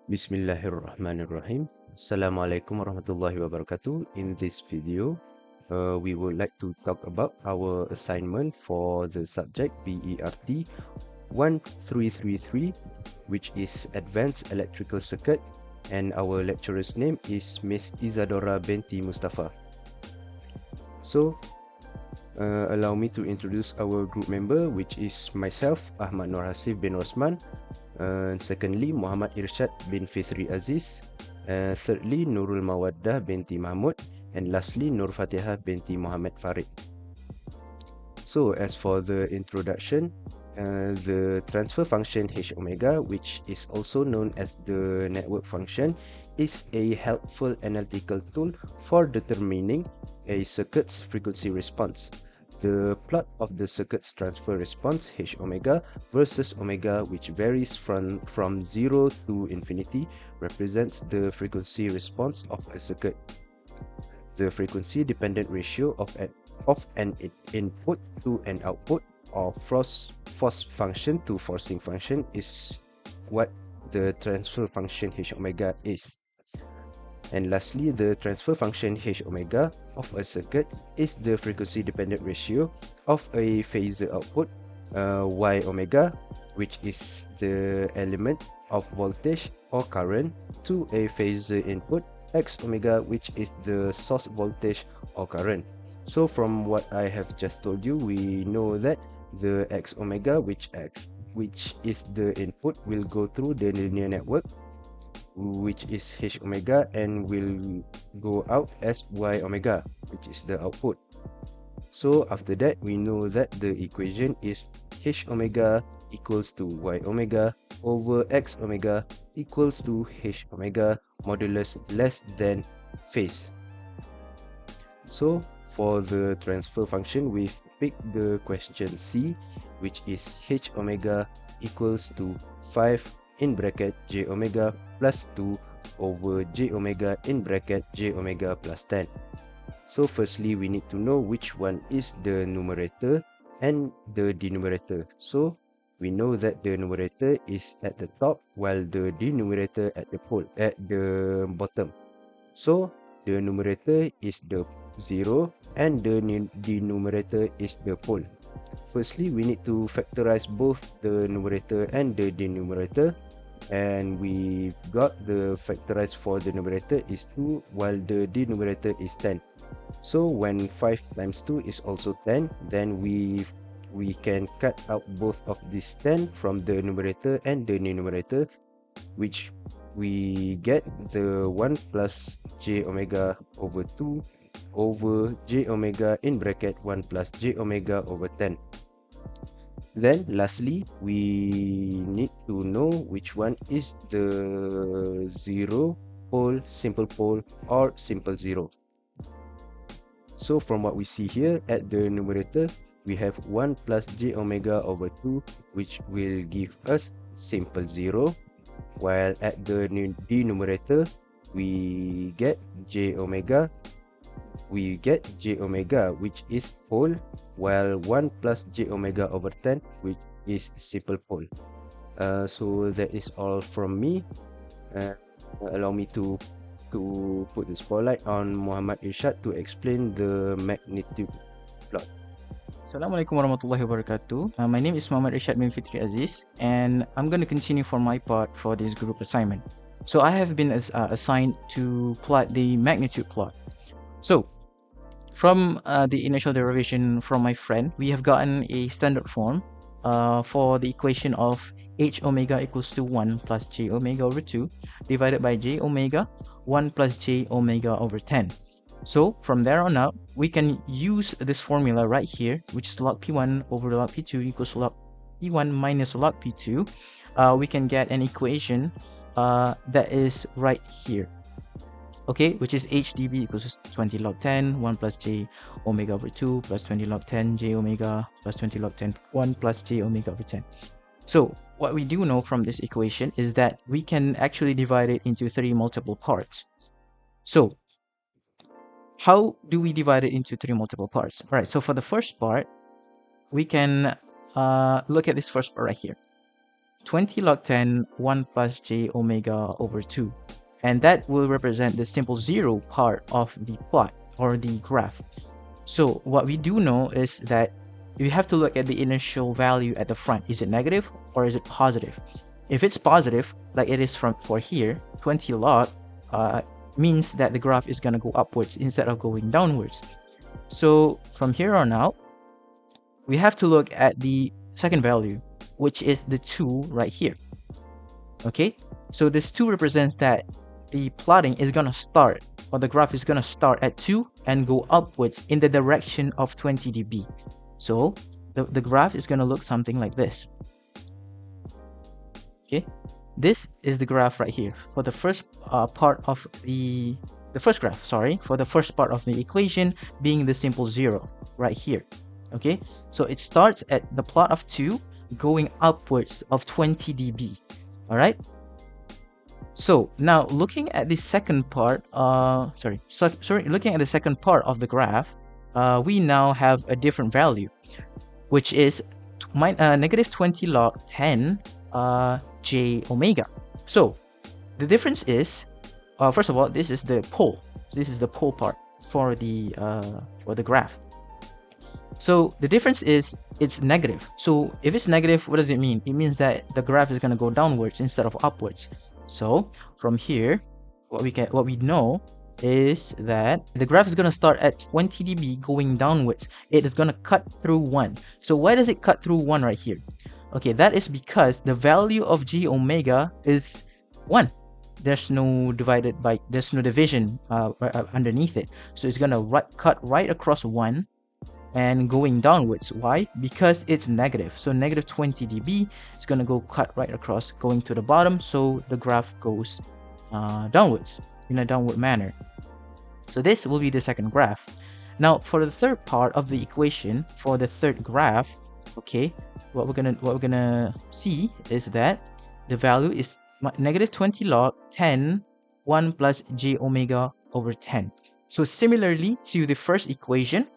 Bismillahirrahmanirrahim. Assalamualaikum warahmatullahi wabarakatuh. In this video, we would like to talk about our assignment for the subject BERT 1333, which is Advanced Electrical Circuit, and our lecturer's name is Miss Isadora Binti Mustafa. So, allow me to introduce our group member, which is myself, Ahmad Hasif bin Rosman. Secondly, Muhammad Irsyad bin Fithri Aziz. Thirdly, Nurul Mawaddah binti Mahmod. And lastly, Fatihah binti Mohamed Farid. So, as for the introduction, the transfer function H omega, which is also known as the network function, is a helpful analytical tool for determining a circuit's frequency response. The plot of the circuit's transfer response H omega versus omega, which varies from 0 to infinity, represents the frequency response of a circuit. The frequency dependent ratio of an input to an output, or force function to forcing function, is what the transfer function H omega is. And lastly, the transfer function H omega of a circuit is the frequency dependent ratio of a phasor output Y omega, which is the element of voltage or current, to a phasor input X omega, which is the source voltage or current. So from what I have just told you, we know that the X omega, which is the input, will go through the linear network, which is H omega, and will go out as Y omega, which is the output. So after that, we know that the equation is H omega equals to Y omega over X omega equals to H omega modulus less than phase. So for the transfer function, we've picked the question C, which is H omega equals to 5 in bracket J omega plus 2 over J omega in bracket J omega plus 10. So firstly, we need to know which one is the numerator and the denominator. So we know that the numerator is at the top while the denominator at the bottom. So the numerator is the 0 and the denominator is the pole. Firstly, we need to factorize both the numerator and the denominator, and we've got the factorized for the numerator is 2 while the denominator is 10. So when 5 times 2 is also 10, then we can cut out both of these 10 from the numerator and the denominator, which we get the 1 plus J omega over 2 over J omega in bracket 1 plus J omega over 10. Then lastly, we need to know which one is the zero pole, simple pole, or simple zero. So from what we see here, at the numerator, we have 1 plus J omega over 2, which will give us simple zero, while at the denominator, we get J omega, which is pole, while 1 plus J omega over 10, which is simple pole. So that is all from me. Allow me to put the spotlight on Muhammad Irsyad to explain the magnitude plot. Assalamualaikum warahmatullahi wabarakatuh. My name is Muhammad Irsyad bin Fithri Aziz, and I'm going to continue for my part for this group assignment. So I have been assigned to plot the magnitude plot. So from the initial derivation from my friend, we have gotten a standard form for the equation of H omega equals to 1 plus J omega over 2 divided by J omega 1 plus J omega over 10. So from there on out, we can use this formula right here, which is log P1 over log P2 equals log P1 minus log P2. We can get an equation that is right here. Okay, which is H dB equals 20 log 10, 1 plus J omega over 2 plus 20 log 10 J omega plus 20 log 10, 1 plus J omega over 10. So what we do know from this equation is that we can actually divide it into 3 multiple parts. So how do we divide it into 3 multiple parts? All right, so for the first part, we can look at this first part right here. 20 log 10 1 plus j omega over 2, and that will represent the simple zero part of the plot or the graph. So what we do know is that we have to look at the initial value at the front. Is it negative or is it positive? If it's positive, like it is for here, 20 log means that the graph is going to go upwards instead of going downwards. So from here on out, we have to look at the second value, which is the 2 right here. Okay, so this 2 represents that the plotting is going to start, or the graph is going to start at 2 and go upwards in the direction of 20 dB. So the graph is going to look something like this. Okay, this is the graph right here for the first part of the first graph, sorry, for the first part of the equation being the simple 0 right here. Okay, so it starts at the plot of 2 going upwards of 20 dB. All right, so now looking at the second part, looking at the second part of the graph, we now have a different value, which is negative 20 log 10 j omega. So the difference is, first of all, this is the pole. This is the pole part for the graph. So the difference is it's negative. So if it's negative, what does it mean? It means that the graph is going to go downwards instead of upwards. So from here, what we know is that the graph is going to start at 20 dB going downwards. It is going to cut through 1. So why does it cut through 1 right here? Okay, that is because the value of j omega is 1. There's no division underneath it. So it's going to cut right across 1 and going downwards. Why? Because it's negative. So negative 20 dB is going to go cut right across going to the bottom. So the graph goes downwards in a downward manner. So this will be the second graph. Now for the third part of the equation, for the third graph, okay, what we're gonna see is that the value is negative 20 log 10 1 plus j omega over 10. So similarly to the first equation,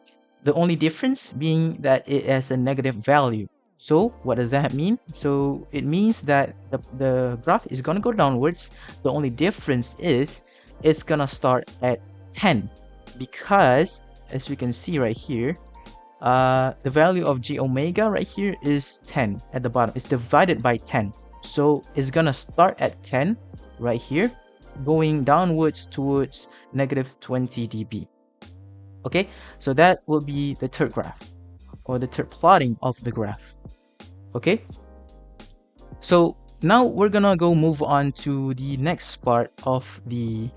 the only difference being that it has a negative value. So what does that mean? So it means that the graph is going to go downwards. The only difference is it's going to start at 10, because as we can see right here, the value of j omega right here is 10 at the bottom. It's divided by 10. So it's going to start at 10 right here, going downwards towards negative 20 dB. Okay, so that will be the third graph, or the third plotting of the graph. Okay, so now we're gonna move on to the next part of the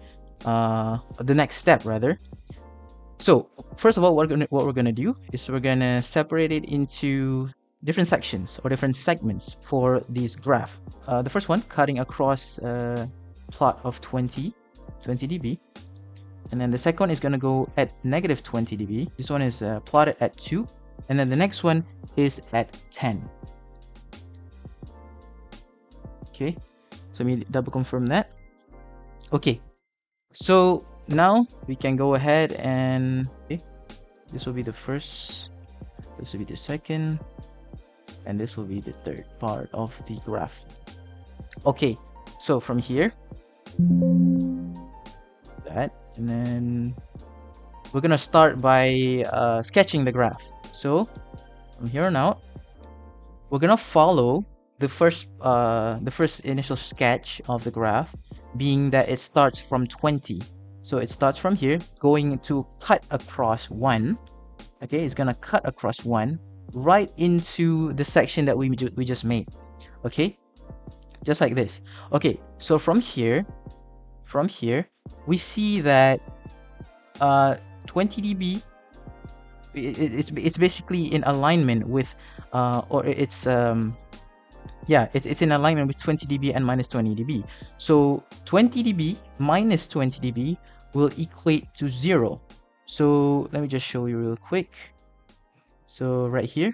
next step rather. So first of all, what we're gonna do is we're gonna separate it into different sections or different segments for this graph. The first one, cutting across plot of 20 dB. And then the second one is going to go at negative 20 dB. This one is plotted at 2. And then the next one is at 10. Okay, so let me double confirm that. Okay, so now we can go ahead and, okay, this will be the first, this will be the second, and this will be the third part of the graph. Okay, so from here, that, and then we're gonna start by sketching the graph. So from here on out, we're gonna follow the first initial sketch of the graph, being that it starts from 20. So it starts from here, going to cut across 1. Okay, it's gonna cut across 1 right into the section that we just made. Okay, just like this. Okay, so from here we see that 20 dB, it's basically in alignment with it's in alignment with 20 dB and minus 20 dB. So 20 dB minus 20 dB will equate to 0. So let me just show you real quick. So right here,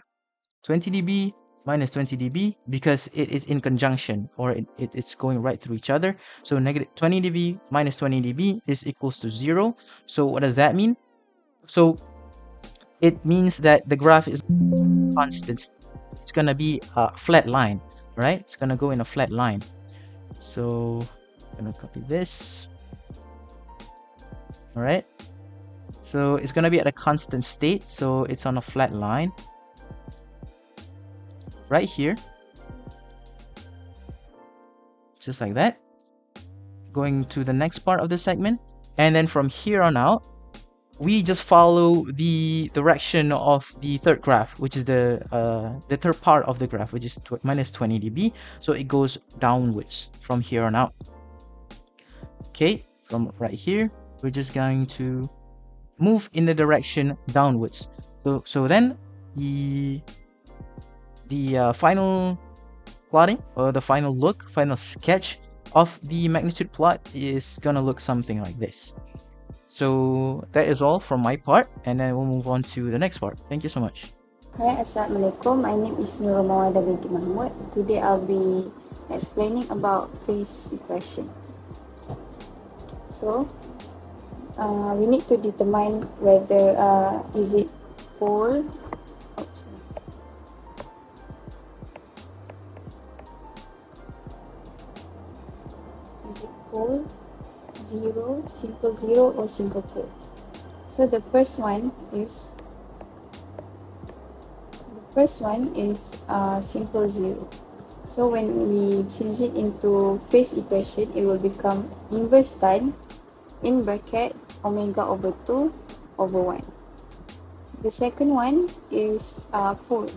20 dB minus 20 dB, because it is in conjunction, or it's going right through each other. So negative 20 dB minus 20 dB is equals to 0. So what does that mean? So it means that the graph is constant. It's gonna be a flat line. right? It's gonna go in a flat line. So I'm gonna copy this. All right. So it's gonna be at a constant state. So it's on a flat line right here, just like that. Going to the next part of the segment, and then from here on out, we just follow the direction of the third graph, which is the third part of the graph, which is minus 20 dB. So it goes downwards from here on out. Okay, from right here, we're just going to move in the direction downwards. So then the final plotting, or the final look, final sketch of the magnitude plot is gonna look something like this. So that is all from my part, and then we'll move on to the next part. Thank you so much. Hi, Assalamualaikum. My name is Nurul Mawaddah Binti Mahmod. Today I'll be explaining about phase equation. So, we need to determine whether is it pole. Oops. Is it pole, zero, simple zero, or simple pole? So the first one is simple zero. So when we change it into phase equation, it will become inverse tan in bracket omega over 2 over 1. The second one is pole.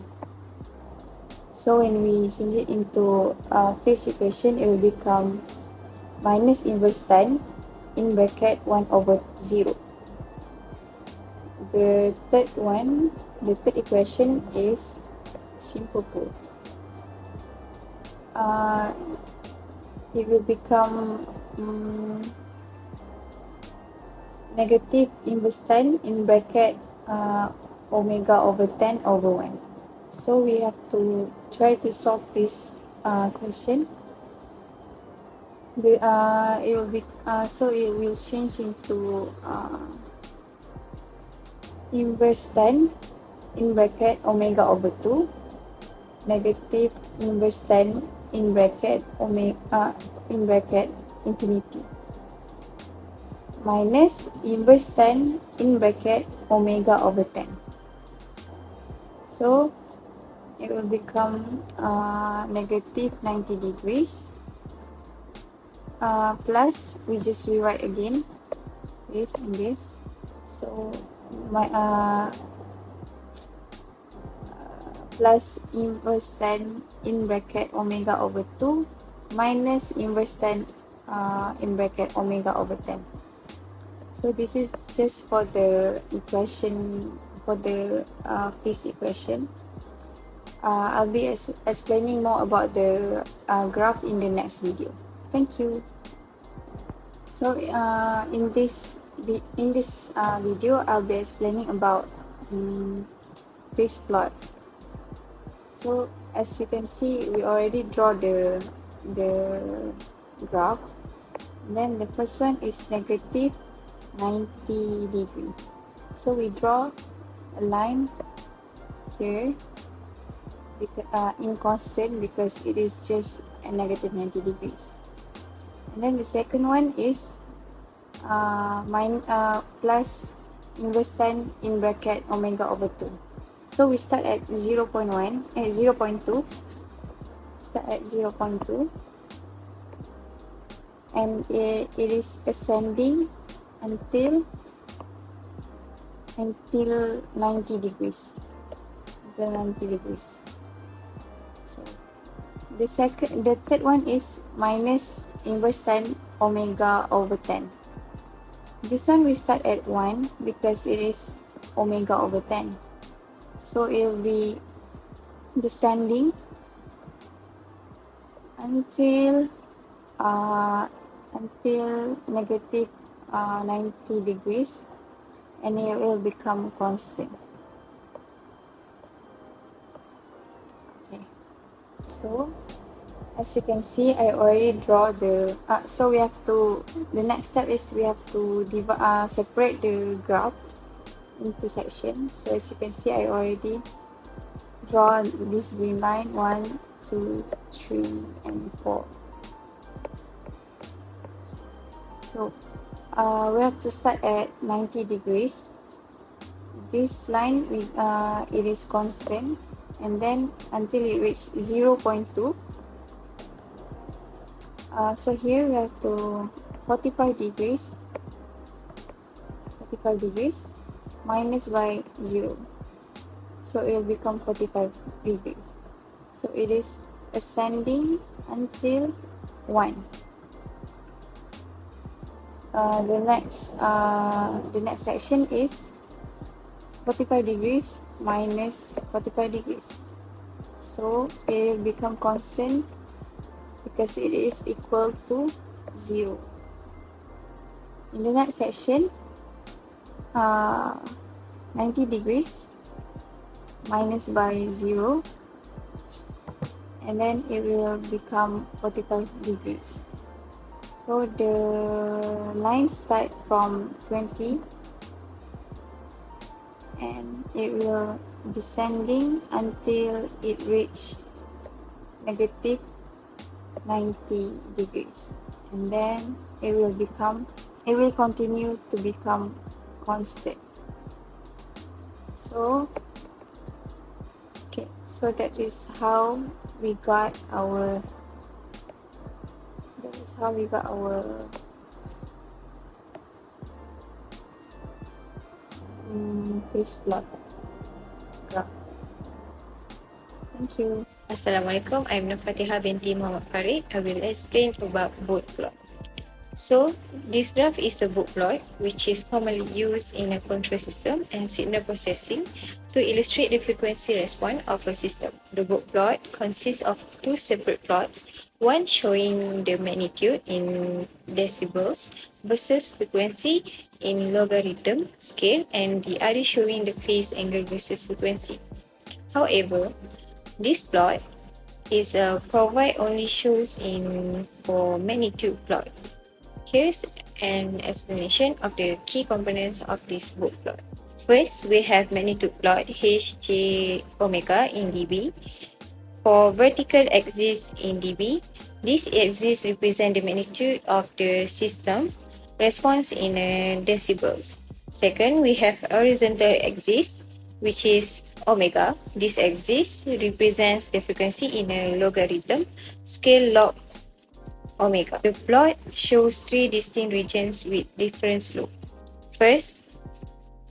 So when we change it into phase equation, it will become minus inverse tan in bracket 1 over 0. The third equation is simple pole. It will become negative inverse tan in bracket omega over 10 over 1. So we have to try to solve this question. It will change into inverse tan in bracket omega over 2, negative inverse tan in bracket omega in bracket infinity, minus inverse tan in bracket omega over 10. So it will become negative 90 degrees plus, we just rewrite again this and this. So my plus inverse tan in bracket omega over 2 minus inverse tan in bracket omega over 10. So this is just for the equation, for the phase equation. I'll be explaining more about the graph in the next video. Thank you. So in this video, I'll be explaining about phase plot. So as you can see, we already draw the graph. And then the first one is negative 90 degree. So we draw a line here in constant because it is just a negative 90 degrees. And then the second one is plus inverse tan in bracket omega over 2. So we start at 0.2. Start at 0.2, and it is ascending until 90 degrees. So the third one is minus inverse tan omega over 10. This one we start at 1 because it is omega over 10. So it will be descending until negative 90 degrees, and it will become constant. Okay, so as you can see, I already draw the so we have to, the next step is we have to separate the graph into section. So as you can see, I already draw this green line, 1, 2, 3, and 4. So we have to start at 90 degrees. This line, it is constant, and then until it reaches 0.2. So here we have to 45 degrees minus by 0. So it will become 45 degrees. So it is ascending until 1. The next section is 45 degrees minus 45 degrees. So it will become constant because it is equal to 0. In the next section, 90 degrees minus by 0, and then it will become 45 degrees. So the line start from 20 and it will descending until it reach negative 90 degrees, and then it will continue to become constant. So that is how we got our phase plot graph. Thank you. Assalamualaikum, I'm Fatihah Binti Mohamed Farid. I will explain about Bode plot. So, this graph is a Bode plot which is commonly used in a control system and signal processing to illustrate the frequency response of a system. The Bode plot consists of two separate plots, one showing the magnitude in decibels versus frequency in logarithm scale, and the other showing the phase angle versus frequency. However, this plot is provide only shows for magnitude plot. Here's an explanation of the key components of this Bode plot. First, we have magnitude plot Hj omega in dB. For vertical axis in dB, this axis represents the magnitude of the system response in decibels. Second, we have horizontal axis, which is omega. This axis represents the frequency in a logarithm scale log omega. The plot shows three distinct regions with different slope. First,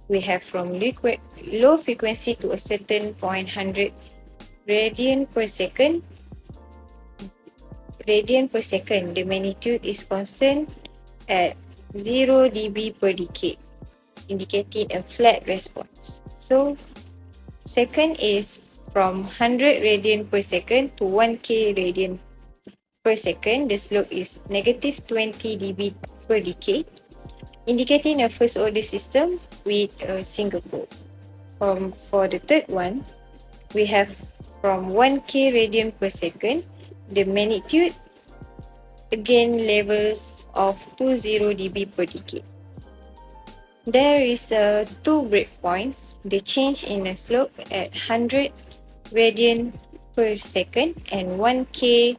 we have from low frequency to a certain point 100 radian per second. The magnitude is constant at 0 dB per decade, indicating a flat response. So, second is from 100 radian per second to 1k radian per second. The slope is negative 20 dB per decade, indicating a first order system with a single pole. For the third one, we have from 1k radian per second, the magnitude again levels of 20 dB per decade. There is two breakpoints. The change in the slope at 100 radian per second and 1k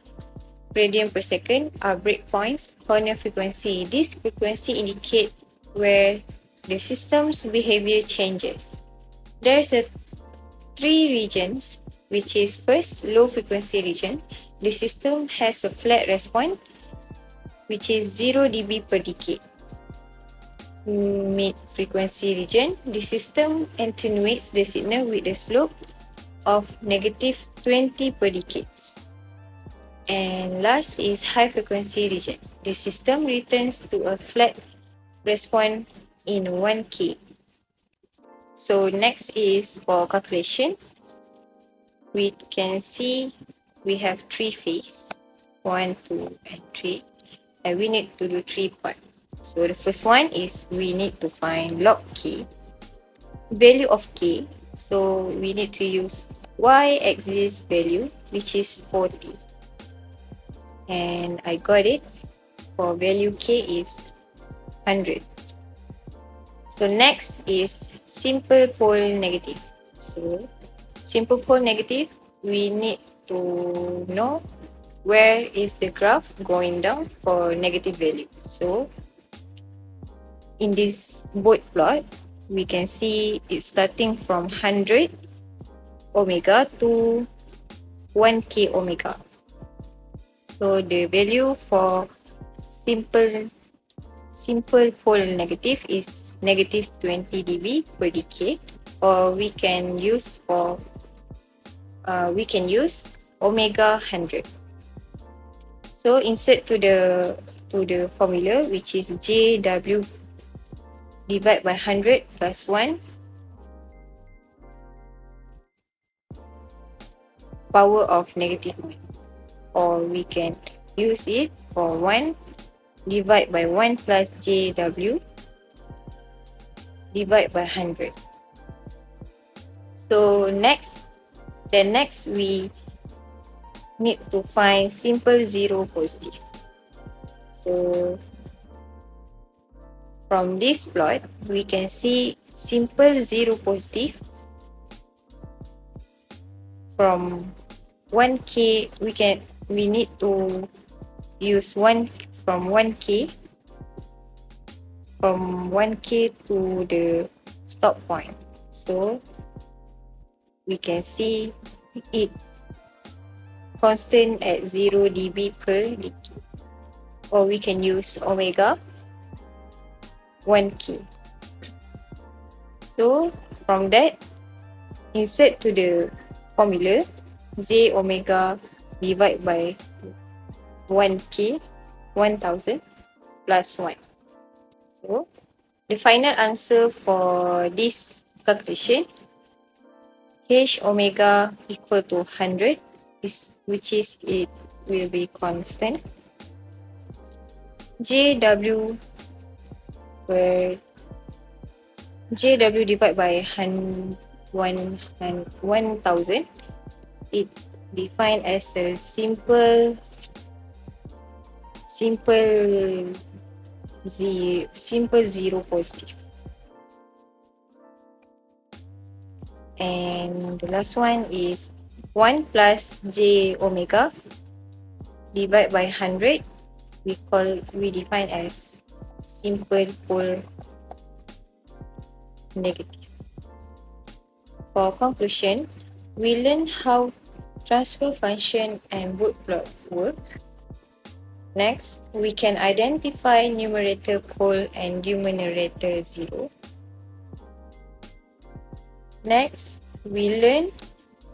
radian per second are breakpoints corner frequency. This frequency indicate where the system's behavior changes. There's three regions, which is first, low frequency region. The system has a flat response, which is 0 dB per decade. Mid frequency region, the system attenuates the signal with a slope of negative 20 per decades. And last is high frequency region. The system returns to a flat response in 1K. So next is for calculation. We can see we have three phases, 1, 2, and 3, and we need to do 3 parts. So the first one is we need to find log K, value of K. So we need to use y-axis value, which is 40. And I got it. For value K is 100. So next is simple pole negative. So simple pole negative, we need to know where is the graph going down for negative value. So in this Bode plot, we can see it's starting from 100 omega to 1k omega. So the value for simple pole negative is negative 20 dB per decade, or we can use omega 100. So insert to the formula, which is JW divided by 100 plus 1 power of negative 1, or we can use it for 1 divided by 1 plus JW divided by 100. So next we need to find simple zero positive. So from this plot, we can see simple zero positive from 1k. We need to use 1 from 1k to the stop point. So we can see it constant at 0 dB per decade, or we can use omega 1k. So from that, insert to the formula j omega divided by 1k 1000 plus 1. So the final answer for this calculation, h omega equal to 100, which is it will be constant. JW divided by 1000, it defined as a simple zero positive. And the last one is 1 plus j omega divided by 100, we define as simple pole negative. For conclusion, we learn how transfer function and Bode plot work. Next, we can identify numerator pole and numerator zero. Next, we learn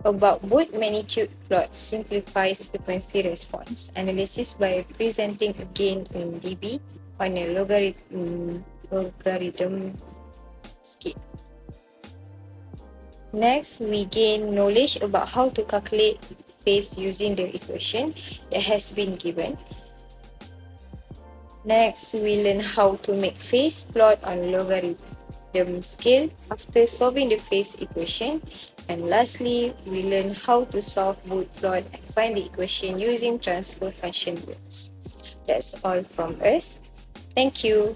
about Bode magnitude plot simplifies frequency response analysis by presenting again in dB on a logarithm scale. Next, we gain knowledge about how to calculate phase using the equation that has been given. Next, we learn how to make phase plot on logarithm scale after solving the phase equation. And lastly, we learn how to solve Bode plot and find the equation using transfer function rules. That's all from us. Thank you.